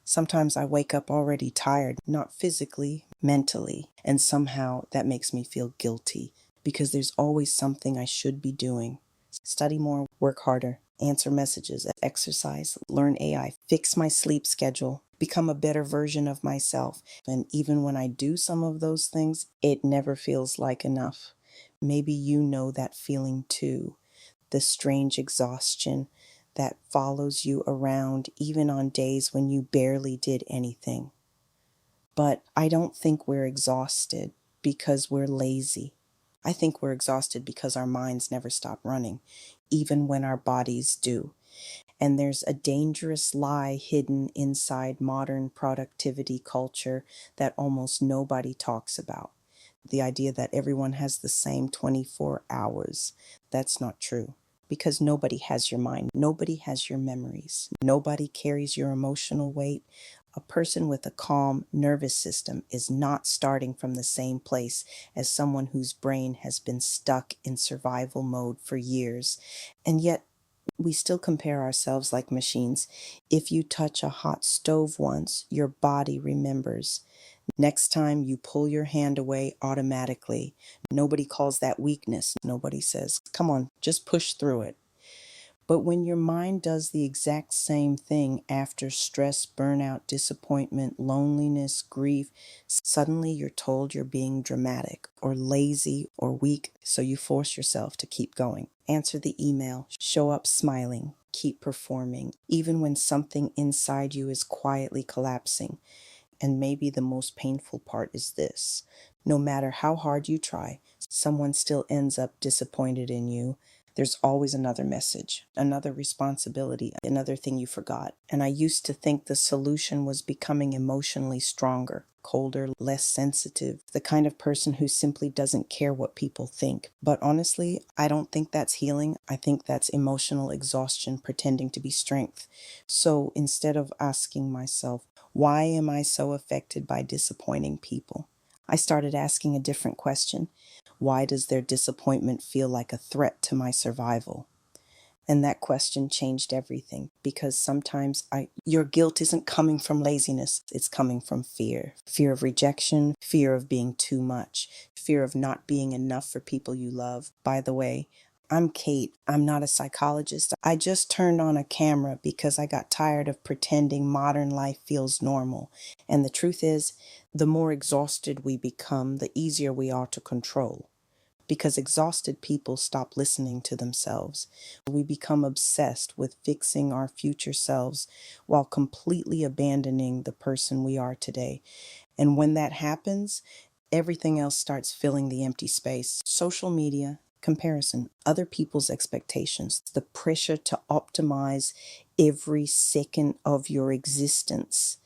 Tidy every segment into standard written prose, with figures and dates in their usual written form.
Sometimes I wake up already tired, not physically, mentally, and somehow that makes me feel guilty because there's always something I should be doing. Study more, work harder, answer messages, exercise, learn AI, fix my sleep schedule, become a better version of myself. And even when I do some of those things, it never feels like enough. Maybe you know that feeling too, the strange exhaustion that follows you around even on days when you barely did anything. But I don't think we're exhausted because we're lazy. I think we're exhausted because our minds never stop running, even when our bodies do. And there's a dangerous lie hidden inside modern productivity culture that almost nobody talks about. The idea that everyone has the same 24 hours. That's not true. Because nobody has your mind, nobody has your memories, nobody carries your emotional weight. A person with a calm nervous system is not starting from the same place as someone whose brain has been stuck in survival mode for years. And yet, we still compare ourselves like machines. If you touch a hot stove once, your body remembers. Next time you pull your hand away automatically. Nobody calls that weakness. Nobody says, come on, just push through it. But when your mind does the exact same thing after stress, burnout, disappointment, loneliness, grief, suddenly you're told you're being dramatic or lazy or weak, so you force yourself to keep going. Answer the email, show up smiling, keep performing, even when something inside you is quietly collapsing. And maybe the most painful part is this. No matter how hard you try, someone still ends up disappointed in you. There's always another message, another responsibility, another thing you forgot. And I used to think the solution was becoming emotionally stronger, colder, less sensitive, the kind of person who simply doesn't care what people think. But honestly, I don't think that's healing. I think that's emotional exhaustion pretending to be strength. So instead of asking myself, why am I so affected by disappointing people? I started asking a different question. Why does their disappointment feel like a threat to my survival? And that question changed everything because sometimes your guilt isn't coming from laziness, it's coming from fear. Fear of rejection, fear of being too much, fear of not being enough for people you love. By the way, I'm Kate. I'm not a psychologist. I just turned on a camera because I got tired of pretending modern life feels normal. And the truth is, the more exhausted we become, the easier we are to control. Because exhausted people stop listening to themselves. We become obsessed with fixing our future selves while completely abandoning the person we are today. And when that happens, everything else starts filling the empty space. Social media, comparison, other people's expectations, the pressure to optimize every second of your existence.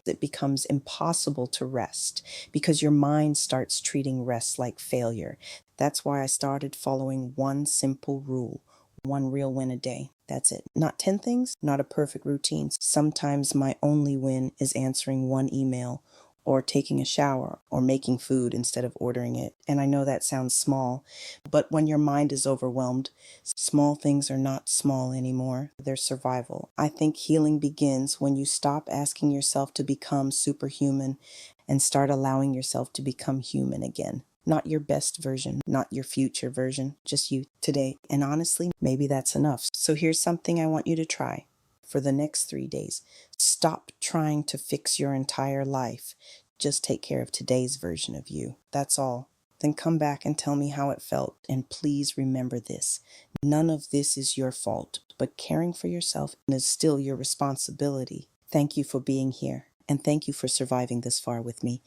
It becomes impossible to rest because your mind starts treating rest like failure. That's why I started following one simple rule, one real win a day. That's it. Not 10 things, not a perfect routine. Sometimes my only win is answering one email or taking a shower or making food instead of ordering it. And I know that sounds small, but when your mind is overwhelmed, small things are not small anymore. They're survival. I think healing begins when you stop asking yourself to become superhuman and start allowing yourself to become human again. Not your best version, not your future version, just you today. And honestly, maybe that's enough. So here's something I want you to try. For the next 3 days, stop trying to fix your entire life. Just take care of today's version of you. That's all. Then come back and tell me how it felt. And please remember this. None of this is your fault, but caring for yourself is still your responsibility. Thank you for being here, and thank you for surviving this far with me.